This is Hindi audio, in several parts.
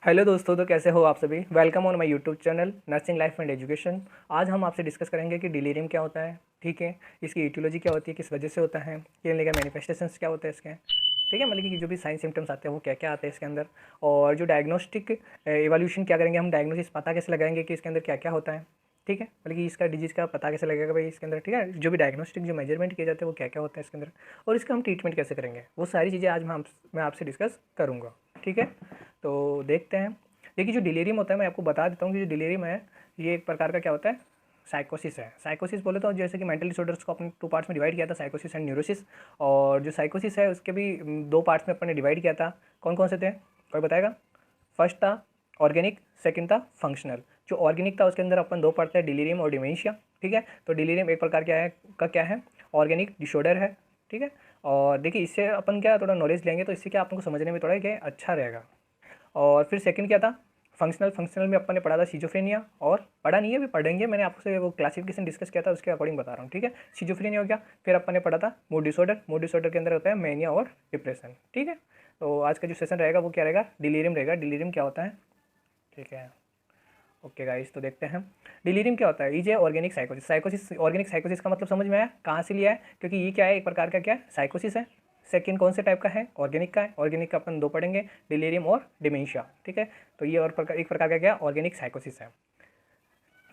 हेलो दोस्तों, तो कैसे हो आप सभी। Welcome on my YouTube channel nursing life and education. आज हम आपसे डिस्कस करेंगे कि डिलीरियम क्या होता है, ठीक है, इसकी इटियोलॉजी क्या होती है, किस वजह से होता है, क्लिनिकल मैनिफेस्टेशंस क्या होते हैं इसके, ठीक है, मतलब कि जो भी साइन सिम्टम्स आते हैं वो क्या क्या आते हैं इसके अंदर, और जो डायग्नोस्टिक एवोल्यूशन क्या करेंगे हम, डायग्नोसिस पता कैसे लगाएंगे कि इसके अंदर क्या क्या होता है, ठीक है, मतलब कि इसका डिजीज़ का पता कैसे लगेगा भाई इसके अंदर, ठीक है, जो भी डायग्नोस्टिक जो मेजरमेंट किए जाते हैं वो क्या क्या होता है इसके अंदर, और इसका हम ट्रीटमेंट कैसे करेंगे, वो सारी चीज़ें आज मैं आपसे डिस्कस करूँगा, ठीक है। तो देखते हैं। देखिए, जो डिलीरियम होता है, मैं आपको बता देता हूँ कि जो डिलीरियम है ये एक प्रकार का क्या होता है, साइकोसिस है। साइकोसिस बोले तो जैसे कि मेंटल डिसऑर्डर्स को अपने टू पार्ट्स में डिवाइड किया था, साइकोसिस एंड न्यूरोसिस। और जो साइकोसिस है उसके भी दो पार्ट्स में अपन ने डिवाइड किया था। कौन कौन से थे, कोई बताएगा। फर्स्ट था ऑर्गेनिक, सेकंड था फंक्शनल। जो ऑर्गेनिक था उसके अंदर अपन दो पढ़ते हैं, डिलीरियम और डिमेंशिया, ठीक है। तो डिलीरियम एक प्रकार क्या है, ऑर्गेनिक डिसऑर्डर है, ठीक है। और देखिए, इससे अपन क्या थोड़ा नॉलेज लेंगे तो इससे क्या आपको समझने में थोड़ा क्या अच्छा रहेगा। और फिर सेकंड क्या था, फंक्शनल। फंक्शनल में अपन ने पढ़ा था सिजोफ्रेनिया, और पढ़ा नहीं है, अभी पढ़ेंगे, मैंने आपसे वो क्लासिफिकेशन डिस्कस किया था उसके अकॉर्डिंग बता रहा हूँ, ठीक है। सिजोफ्रेनिया हो गया। फिर अपन ने पढ़ा था मूड डिसऑर्डर। मूड डिसऑर्डर के अंदर होता है मैनिया और डिप्रेशन, ठीक है। तो आज का जो सेशन रहेगा वो क्या रहेगा, डिलीरियम रहेगा। डिलीरियम क्या होता है, ठीक है। ओके गाइस, तो देखते हैं डिलीरियम क्या होता है। ये ऑर्गेनिक साइकोसिस। साइकोसिस, ऑर्गेनिक साइकोसिस का मतलब समझ में आया, कहाँ से लिया है, क्योंकि ये क्या है, एक प्रकार का क्या है, साइकोसिस है। सेकंड कौन से टाइप का है, ऑर्गेनिक का है। ऑर्गेनिक का अपन दो पढ़ेंगे, डिलीरियम और डिमेंशिया, ठीक है। तो ये एक प्रकार का क्या, ऑर्गेनिक साइकोसिस है।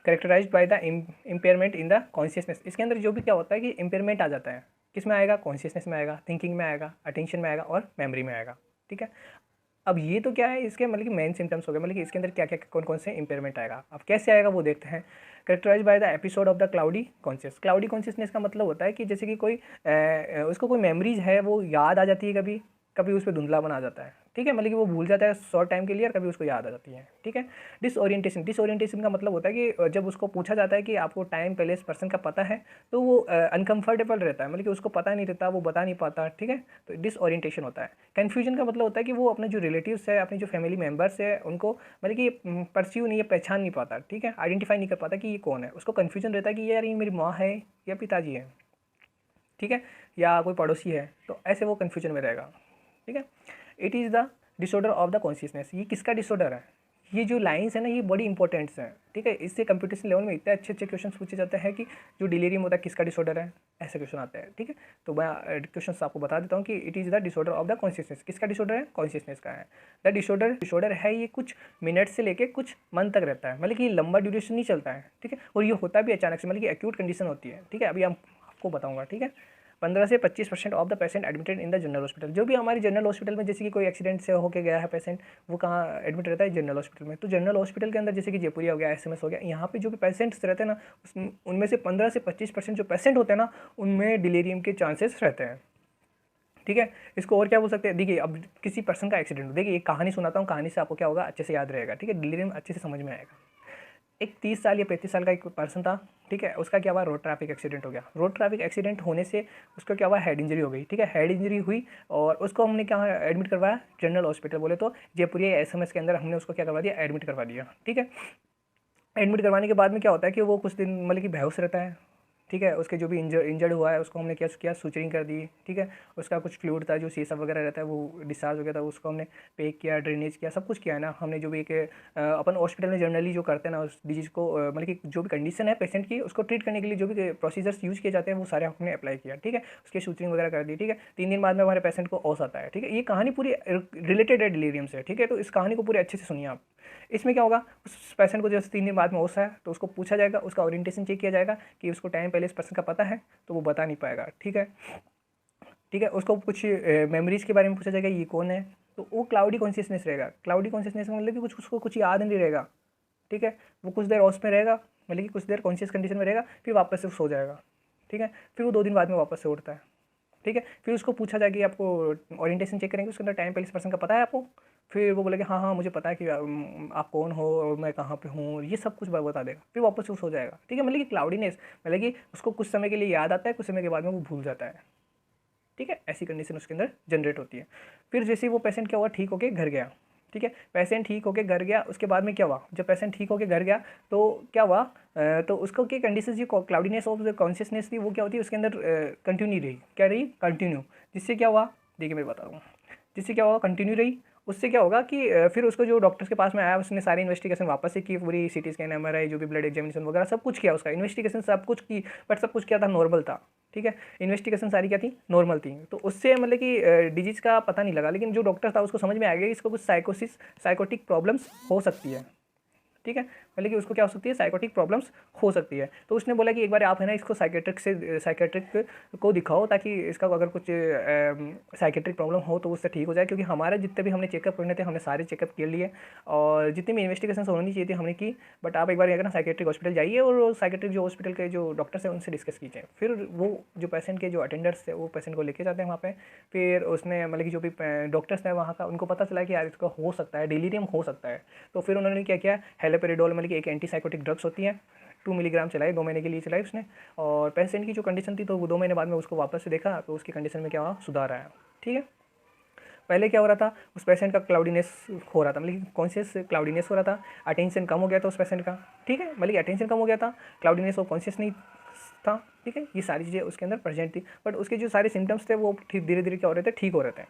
Characterised by the impairment in the consciousness. इसके अंदर जो भी क्या होता है कि इम्पेयरमेंट आ जाता है, किस में आएगा, कॉन्शियसनेस में आएगा, थिंकिंग में आएगा, अटेंशन में आएगा और मेमोरी में आएगा, ठीक है। अब ये तो क्या है, इसके मतलब कि मेन सिम्टम्स हो गए, मतलब कि इसके अंदर क्या क्या कौन कौन से इंपेयरमेंट आएगा। अब कैसे आएगा वो देखते हैं। Characterised by the episode of the cloudy conscious. Cloudy consciousness का मतलब होता है कि जैसे कि कोई उसको कोई मेमोरीज है वो याद आ जाती है, कभी कभी उस पर धुंधलापन आ जाता है, ठीक है, मतलब कि वो भूल जाता है शॉर्ट टाइम के लिए और कभी उसको याद आ जाती है, ठीक है। डिसओरिएंटेशन। डिसओरिएंटेशन का मतलब होता है कि जब उसको पूछा जाता है कि आपको टाइम प्लेस पर्सन का पता है तो वो अनकंफर्टेबल रहता है, मतलब कि उसको पता नहीं रहता, वो बता नहीं पाता, ठीक है। तो डिसओरिएंटेशन होता है। कन्फ्यूजन का मतलब होता है कि वो अपने जो रिलेटिव्स है, अपने जो फैमिली मेम्बर्स है, उनको मतलब कि परस्यू नहीं है, पहचान नहीं पाता, ठीक है, आइडेंटिफाई नहीं कर पाता कि ये कौन है। उसको कन्फ्यूजन रहता है कि ये यार ये मेरी माँ है या पिताजी है, ठीक है, या कोई पड़ोसी है, तो ऐसे वो कन्फ्यूजन में रहेगा, ठीक है। It is the disorder of the consciousness. ये किसका डिसऑर्डर है, ये जो लाइंस है ना ये बड़ी इंपॉर्टेंट्स हैं, ठीक है। इससे कंप्यूटेशन लेवल में इतने अच्छे अच्छे क्वेश्चन पूछे जाते हैं कि जो डिलीरियम होता है किसका डिसऑर्डर है, ऐसे क्वेश्चन आते हैं, ठीक है। तो मैं क्वेश्चन आपको बता देता हूँ कि it is the disorder of the consciousness. किसका डिसऑर्डर है, कॉन्शियसनेस का है। द डिसऑर्डर डिसऑर्डर है ये कुछ मिनट से लेके कुछ मंथ तक रहता है, मतलब कि लंबा ड्यूरेशन नहीं चलता है, ठीक है। और ये होता भी अचानक से, मतलब कि एक्यूट कंडीशन होती है, ठीक है। अभी हम आपको बताऊंगा, ठीक है। 15 से 25% of the patient admitted in the general hospital. जो भी हमारी जनरल हॉस्पिटल में जैसे कि कोई एक्सीडेंट से होके गया है पेशेंट, वो कहाँ एडमिट रहता है, जनरल हॉस्पिटल में। तो जनरल हॉस्पिटल के अंदर जैसे कि जयपुरिया हो गया, एसएमएस हो गया, यहाँ पे जो भी पेशेंट्स रहते हैं ना, उनमें से 15 से 25% जो पेशेंट होते हैं ना, उनमें डिलीरियम के चांसेस रहते हैं, ठीक है। इसको और क्या बोल सकते हैं, देखिए अब किसी पर्सन का एक्सीडेंट हो, देखिए एक कहानी सुनाता हूँ, कहानी से आपको क्या होगा, अच्छे से याद रहेगा, ठीक है, डिलीरियम अच्छे से समझ में आएगा। एक 30 साल या 35 साल का एक पर्सन था, ठीक है। उसका क्या हुआ, रोड ट्रैफिक एक्सीडेंट हो गया। रोड ट्रैफिक एक्सीडेंट होने से उसका क्या हुआ, हेड इंजरी हो गई, ठीक है। हेड इंजरी हुई और उसको हमने क्या एडमिट करवाया, जनरल हॉस्पिटल बोले तो जयपुरिया एसएमएस के अंदर हमने उसको क्या करवा दिया, एडमिट करवा दिया, ठीक है। एडमिट करवाने के बाद में क्या होता है कि वो कुछ दिन मतलब कि बेहोश रहता है, ठीक है। उसके जो भी इंजर्ड हुआ है उसको हमने क्या किया, सुचरिंग कर दी, ठीक है। उसका कुछ फ्लूइड था जो सीसा वगैरह रहता है वो डिस्चार्ज हो गया था, उसको हमने पैक किया, ड्रेनेज किया, सब कुछ किया है ना हमने। जो भी एक अपन हॉस्पिटल में जनरली जो करते हैं ना उस डिजीज़ को मतलब कि जो भी कंडीशन है पेशेंट की उसको ट्रीट करने के लिए जो भी प्रोसीजर्स यूज़ किए जाते हैं वो सारे हमने अप्लाई किया, ठीक है। उसकी सुचरिंग वगैरह कर दी, ठीक है। 3 दिन बाद में हमारे पेशेंट को ओस आता है, ठीक है। ये कहानी पूरी रिलेटेड है डिलीरियम से, ठीक है। तो इस कहानी को पूरे अच्छे से सुनिए आप। इसमें क्या होगा, उस पेशेंट को जैसे 3 दिन बाद में होश है तो उसको पूछा जाएगा, उसका ओरिएंटेशन चेक किया जाएगा कि उसको टाइम पहले इस पर्सन का पता है, तो वो बता नहीं पाएगा, ठीक है, ठीक है। उसको कुछ मेमोरीज के बारे में पूछा जाएगा, ये कौन है, तो वो क्लाउडी कॉन्शियसनेस रहेगा। क्लाउडी कॉन्शियसनेस मतलब कि कुछ उसको कुछ याद नहीं रहेगा, ठीक है। वो कुछ देर होश में रहेगा, मतलब कि कुछ देर कॉन्शियस कंडीशन में रहेगा, फिर वापस से सो जाएगा, ठीक है। फिर वो 2 दिन बाद में वापस से उठता है, ठीक है। फिर उसको पूछा जाए कि आपको ओरिएंटेशन चेक करेंगे, उसके अंदर टाइम पहले इस पर्सन का पता है आपको, फिर वो बोलेगा हाँ हाँ मुझे पता है कि आप कौन हो और मैं कहाँ पे हूँ, ये सब कुछ बता देगा, फिर वापस से सो जाएगा, ठीक है। मतलब कि क्लाउडीनेस मतलब कि उसको कुछ समय के लिए याद आता है, कुछ समय के बाद में वो भूल जाता है, ठीक है। ऐसी कंडीशन उसके अंदर जनरेट होती है। फिर जैसे ही वो पेशेंट क्या हुआ, ठीक होकर घर गया, ठीक है। पेशेंट ठीक होकर घर गया, उसके बाद में क्या हुआ, जब पेशेंट ठीक होकर घर गया तो क्या हुआ, तो उसको क्या कंडीशन जो क्लाउडीनेस ऑफ द कॉन्शियसनेस थी वो क्या होती है उसके अंदर कंटिन्यू रही, क्या रही, कंटिन्यू। जिससे क्या हुआ, देखिए मैं बता दूँ, जिससे क्या हुआ, कंटिन्यू रही। उससे क्या होगा कि फिर उसको जो डॉक्टर्स के पास में आया उसने सारी इन्वेस्टिगेशन वापस से की, पूरी सीटी स्कैन, एमआरआई, जो भी ब्लड एग्जामिनेशन वगैरह सब कुछ किया, उसका इन्वेस्टिगेशन सब कुछ की, बट सब कुछ क्या था, नॉर्मल था। ठीक है, इन्वेस्टिगेशन सारी क्या थी, नॉर्मल थी। तो उससे मतलब कि डिजीज़ का पता नहीं लगा, लेकिन जो डॉक्टर था उसको समझ में आ गया कि इसको कुछ साइकोटिक प्रॉब्लम्स हो सकती है। ठीक है, मतलब कि उसको क्या हो सकती है, साइकोटिक प्रॉब्लम्स हो सकती है। तो उसने बोला कि एक बार आप है ना इसको साइकेट्रिक को दिखाओ, ताकि इसका अगर कुछ साइकेट्रिक प्रॉब्लम हो तो उससे ठीक हो जाए। क्योंकि हमारे जितने भी हमने चेकअप करने थे हमने सारे चेकअप कर लिए, और जितनी भी इन्वेस्टिगेशन होनी चाहिए थी हमने की। बट आप एक बार ना साइकेट्रिक हॉस्पिटल जाइए और साइकेट्रिक जो हॉस्पिटल के जो डॉक्टर्स हैं उनसे डिस्कस कीजिए। फिर वो जो पेशेंट के जो अटेंडर्स थे वो पेशेंट को लेके जाते हैं वहाँ पे। फिर उसने मतलब कि जो भी डॉक्टर्स हैं वहाँ का, उनको पता चला कि यार इसका हो सकता है, डिलीरियम हो सकता है। तो फिर उन्होंने क्या किया, हेलोपेरिडोल मतलब कि एक एंटीसाइकोटिक ड्रग्स होती है, 2 मिलीग्राम चलाई, 2 महीने के लिए चलाई उसने। और पेशेंट की जो कंडीशन थी तो वो 2 महीने बाद में उसको वापस से देखा तो उसकी कंडीशन में क्या हुआ, सुधार आया। ठीक है, पहले क्या हो रहा था, उस पेशेंट का क्लाउडीनेस हो रहा था, मतलब कॉन्शियस क्लाउडीनेस हो रहा था, अटेंशन कम हो गया था उस पेशेंट का। ठीक है, मतलब अटेंशन कम हो गया था, क्लाउडीनेस और कॉन्शियस नहीं था। ठीक है, ये सारी चीज़ें उसके अंदर प्रेजेंट थी। बट उसके जो सारे सिम्टम्स थे वो धीरे धीरे क्या हो रहे थे, ठीक हो रहे थे,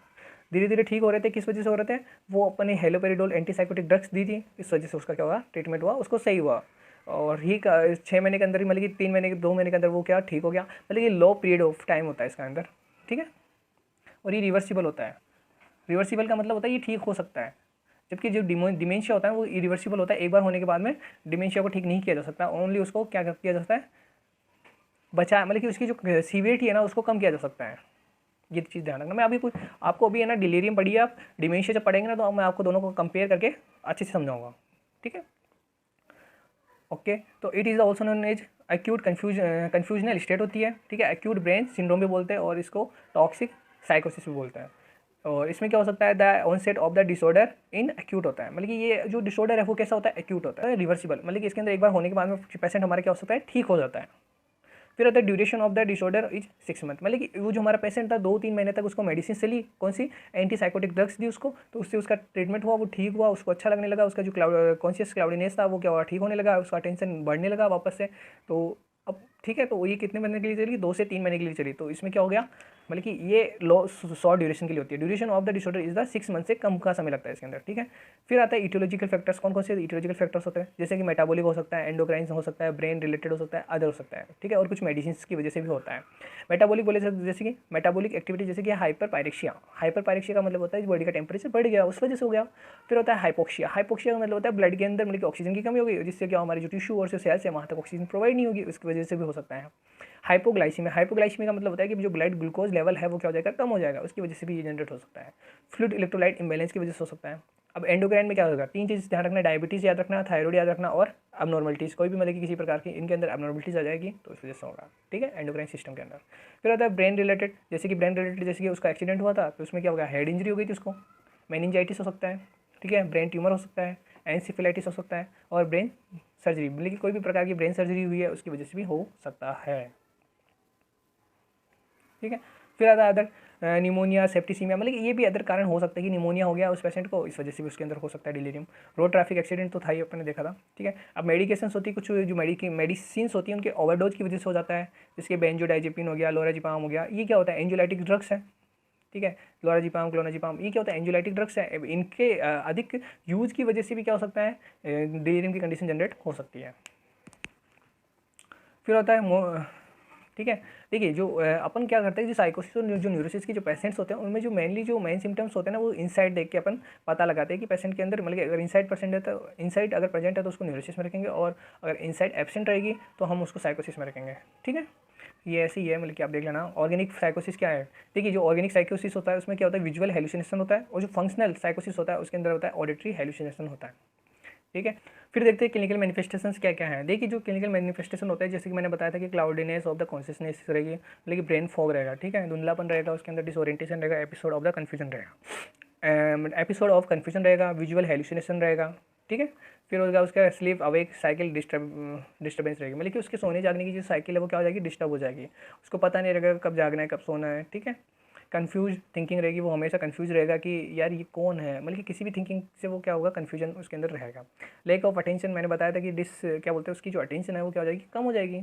धीरे धीरे ठीक हो रहे थे। किस वजह से हो रहे थे, वो अपने हेलोपेरिडोल एंटीसाइकोटिक ड्रग्स दी थी, इस वजह से उसका क्या हुआ, ट्रीटमेंट हुआ, उसको सही हुआ। और ही 6 महीने के अंदर ही, मतलब कि 3 महीने के 2 महीने के अंदर वो क्या ठीक हो गया। मतलब कि लो पीरियड ऑफ टाइम होता है इसका अंदर। ठीक है, और ये रिवर्सिबल होता है। रिवर्सिबल का मतलब होता है ये ठीक हो सकता है, जबकि जो डिमेंशिया होता है वो इरिवर्सिबल होता है। एक बार होने के बाद में डिमेंशिया को ठीक नहीं किया जा सकता, ओनली उसको क्या किया जा सकता है, बचा, मतलब कि उसकी जो सीवियरिटी है ना उसको कम किया जा सकता है। ये चीज़ ध्यान रखना। मैं अभी कुछ आपको अभी है ना डिलीरियम पढ़िए, आप डिमेंशिया जब पढ़ेंगे ना तो मैं आपको दोनों को कंपेयर करके अच्छे से समझाऊंगा। ठीक है, ओके। तो it is also known as acute confusional state होती है। ठीक है, एक्यूट ब्रेन सिंड्रोम भी बोलते हैं और इसको टॉक्सिक साइकोसिस भी बोलते हैं। और इसमें क्या हो सकता है, the onset of the disorder in acute होता है, मतलब कि ये जो डिसऑर्डर है वो कैसा होता है, एक्यूट होता है, रिवर्सिबल, मतलब कि इसके अंदर एक बार होने के बाद में पेशेंट हमारा क्या हो सकता है, ठीक हो जाता है। फिर आता है duration of the disorder is 6 month, मतलब कि वो जो हमारा पेशेंट था 2-3 महीने तक उसको मेडिसिन चली, कौन सी, एंटीसाइकोटिक ड्रग्स दी उसको, तो उससे उसका ट्रीटमेंट हुआ, वो ठीक हुआ, उसको अच्छा लगने लगा, उसका जो कॉन्शियस क्लाउडीनेस था वो क्या हुआ, ठीक होने लगा, उसका टेंशन बढ़ने लगा वापस से। तो अब ठीक है, तो ये कितने महीने के लिए चली, 2 से 3 महीने के लिए चली। तो इसमें क्या हो गया, मतलब कि ये लो शॉर्ट ड्यूरेशन के लिए होती है। Duration of the disorder is the 6 month से कम का समय लगता है इसके अंदर। ठीक है, फिर आता है इटियोलॉजिकल फैक्टर्स। कौन कौन से इटियोलॉजिकल फैक्टर्स होते हैं, जैसे कि मेटाबॉलिक हो सकता है, एंडोक्राइन हो सकता है, ब्रेन रिलेटेड हो सकता है, अदर हो सकता है। ठीक है, और कुछ मेडिसिन की वजह से भी होता है। मेटाबॉलिक बोले जैसे कि मेटाबॉलिक एक्टिविटी, जैसे कि हाइपर पायरेक्सिया। हाइपर पायरेक्सिया का मतलब होता है बॉडी का टेम्परेचर बढ़ गया, उस वजह से हो गया। फिर होता है हाइपोक्सिया। हाइपोक्सिया का मतलब होता है ब्लड के अंदर मतलब कि ऑक्सीजन की कमी हो गई, जिससे क्या हमारे जो टिश्यू और जो सेल्स है वहाँ तक ऑक्सीजन प्रोवाइड नहीं होगी, उसकी वजह से भी हो सकता है। हाइपोग्लाइसीमिया। हाइपोग्लाइसीमिया का मतलब होता है कि जो ब्लड ग्लूकोज लेवल है वो क्या हो जाएगा, कम हो जाएगा, उसकी वजह से भी ये जनरेट हो सकता है। फ्लूइड इलेक्ट्रोलाइट इम्बैलेंस की वजह से हो सकता है। अब एंडोक्राइन में क्या होगा, 3 चीज़ ध्यान रखना, डायबिटीज़ याद रखना, थायराइड याद रखना, और अबनॉर्मलिटीज़, कोई भी मतलब कि किसी प्रकार की इनके अंदर अबनॉर्मलिटीज़ आ जाएगी तो इस वजह से होगा। ठीक है, एंडोक्राइन सिस्टम के अंदर। फिर आता है ब्रेन रिलेटेड, जैसे कि ब्रेन रिलेटेड जैसे कि उसका एक्सीडेंट हुआ था तो उसमें क्या हो गया, हेड इंजरी हो गई थी उसको, मेनिंजाइटिस हो सकता है। ठीक है, ब्रेन ट्यूमर हो सकता है, एनसिफिलाइटिस हो सकता है, और ब्रेन सर्जरी, मतलब कि कोई भी प्रकार की ब्रेन सर्जरी हुई है उसकी वजह से भी हो सकता है। ठीक है, फिर आता है अदर निमोनिया, सेप्टिसीमिया, मतलब कि ये भी अदर कारण हो सकता है कि निमोनिया हो गया उस पेशेंट को, इस वजह से भी उसके अंदर हो सकता है डिलीरियम। रोड ट्रैफिक एक्सीडेंट तो था ही, अपने देखा था। ठीक है, अब मेडिकेशन होती है, कुछ जो मेडिसिन होती है उनके ओवरडोज की वजह से हो जाता है, जिसके बेंजोडाइजेपिन हो गया, लोराजिपाम हो गया, ये क्या होता है, एंजियोलाइटिक ड्रग्स है। ठीक है, लोराजिपाम, क्लोनाजिपाम, ये क्या होता है, एंजियोलाइटिक ड्रग्स है। अब इनके अधिक यूज की वजह से भी क्या हो सकता है, डिलीरियम की कंडीशन जनरेट हो सकती है। फिर होता है ठीक है, देखिए जो अपन क्या करते हैं, जो साइकोसिस और जो न्यूरोसिस के जो पेशेंट्स होते हैं उनमें जो मेनली जो मेन सिम्टम्स होते हैं ना वो इनसाइड देख के अपन पता लगाते हैं कि पेशेंट के अंदर मतलब कि अगर इनसाइड परसेंट है तो इनसाइड अगर प्रेजेंट है तो उसको न्यूरोसिस में रखेंगे, और अगर इनसाइड एब्सेंट रहेगी तो हम उसको साइकोसिस में रखेंगे। ठीक है, ये ऐसे ही है, मतलब कि आप देख लेना। ऑर्गेनिक साइकोसिस क्या है, देखिए जो ऑर्गेनिक साइकोसिस होता है उसमें क्या होता है, विजुअल हेलुसिनेशन होता है, और जो फंक्शनल साइकोसिस होता है उसके अंदर होता है ऑडिटरी हेलुसिनेशन होता है। ठीक है, फिर देखते हैं क्लिनिकल मैनिफेस्टेशंस क्या क्या हैं। देखिए जो क्लिनिकल मैनिफेस्टेशन होता है, जैसे कि मैंने बताया था कि क्लाउडीनेस ऑफ द कॉन्शियसनेस रहेगी, मतलब कि ब्रेन फॉग रहेगा। ठीक है, धुंधलापन रहेगा, उसके अंदर डिसोरिएंटेशन रहेगा, एपिसोड ऑफ द कन्फ्यूजन रहेगा, एपिसोड ऑफ कन्फ्यूजन रहेगा, विजुअल हेलुसिनेशन रहेगा। ठीक है, फिर होगा उसका स्लीप अवेक साइकिल डिस्टर्बेंस रहेगी, मतलब कि उसके सोने जागने की जो साइकिल है वो क्या हो जाएगी, डिस्टर्ब हो जाएगी, उसको पता नहीं रहेगा कब जागना है कब सोना है। ठीक है, कंफ्यूज थिंकिंग रहेगी, वो हमेशा कंफ्यूज रहेगा कि यार ये कौन है, मतलब कि किसी भी थिंकिंग से वो क्या होगा, कन्फ्यूजन उसके अंदर रहेगा। लैक ऑफ अटेंशन, मैंने बताया था कि क्या बोलते हैं, उसकी जो अटेंशन है वो क्या हो जाएगी, कम हो जाएगी।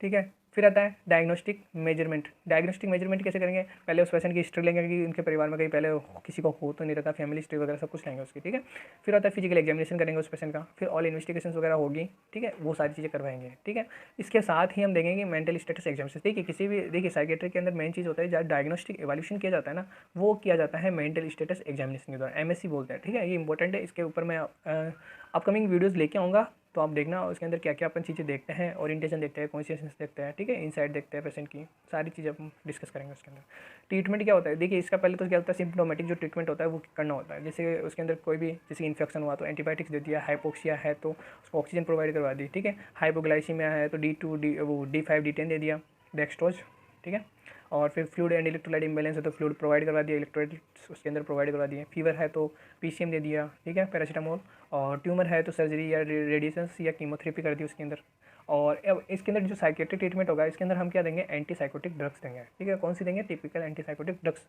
ठीक है, फिर आता है डायग्नोस्टिक मेजरमेंट। डायग्नोस्टिक मेजरमेंट कैसे करेंगे, पहले उस पेशेंट की हिस्ट्री लेंगे कि उनके परिवार में कहीं पहले किसी को हो तो नहीं रहता, फैमिली हिस्ट्री वगैरह सब कुछ लेंगे उसकी, ठीक है। फिर आता है फिजिकल एग्जामिनेशन करेंगे उस पेशेंट का, फिर ऑल इन्वेस्टिगेशन वगैरह होगी, ठीक है, वो सारी चीज़ें करवाएंगे, ठीक है। इसके साथ ही हम देखेंगे मेंटल स्टेटस एग्जामिनेशन। देखिए किसी भी, देखिए साइकेट्री के अंदर मेन चीज़ होता है जहाँ डायग्नोस्टिक एवोल्यूशन किया जाता है ना, वो किया जाता है मेंटल स्टेटस एग्जामिनेशन के द्वारा, MSc बोलते हैं, ठीक है। ये इंपॉर्टेंट है, इसके ऊपर मैं अपकमिंग वीडियोज़ लेके आऊँगा, तो आप देखना उसके अंदर क्या क्या अपन चीज़ें देखते हैं, ओरिएंटेशन देखते हैं, कॉन्शियसनेस देखते हैं, ठीक है, इनसाइट देखते हैं पेशेंट की, सारी चीज़ें अपन डिस्कस करेंगे उसके अंदर। ट्रीटमेंट क्या होता है, देखिए इसका पहले तो क्या होता है, सिम्प्टोमेटिक जो ट्रीटमेंट होता है वो करना होता है। जैसे उसके अंदर कोई भी जैसे इन्फेक्शन हुआ तो एंटीबायोटिक्स दे दिया, हाइपोक्सिया है तो उसको ऑक्सीजन प्रोवाइड करवा दी, ठीक है, हाइपोग्लाइसीमिया है तो D5 D10 दे दिया, डेक्सट्रोज, ठीक है। और फिर फ्लूइड एंड इलेक्ट्रोलाइट इम्बैलेंस है तो फ्लूइड प्रोवाइड करवा दिया, इलेक्ट्रोलाइट्स उसके अंदर प्रोवाइड करवा दिए। फीवर है तो PCM दे दिया, ठीक है, पैरासीटामोल। और ट्यूमर है तो सर्जरी या रेडिएशंस या कीमोथेरेपी कर दी उसके अंदर। और अब इसके अंदर जो साइकेट्रिक ट्रीटमेंट होगा इसके अंदर हम क्या देंगे, एंटी साइकोटिक ड्रग्स देंगे, ठीक है। कौन सी देंगे, टिपिकल एंटी साइकोटिक ड्रग्स।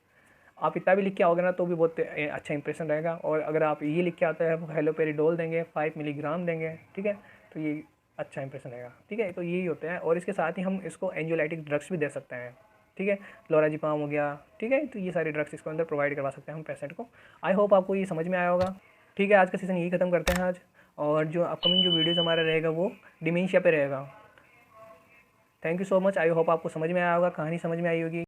आप इतना भी लिख के आओगे ना तो भी बहुत अच्छा इंप्रेशन रहेगा। और अगर आप ये लिख के आते हैं हेलोपेरिडोल देंगे 5 मिलीग्राम देंगे, ठीक है, तो ये अच्छा इंप्रेशन रहेगा, ठीक है। तो यही होते हैं। और इसके साथ ही हम इसको एंजियोलाइटिक ड्रग्स भी दे सकते हैं, ठीक है, लोराजिपाम हो गया, ठीक है। तो ये सारे ड्रग्स इसको अंदर प्रोवाइड करवा सकते हैं हम पेशेंट को। आई होप आपको ये समझ में आया होगा, ठीक है। आज का सेशन यही खत्म करते हैं आज, और जो अपकमिंग जो वीडियोज़ हमारा रहेगा वो डिमेंशिया पे रहेगा। Thank you so much, I hope आपको समझ में आया होगा, कहानी समझ में आई होगी।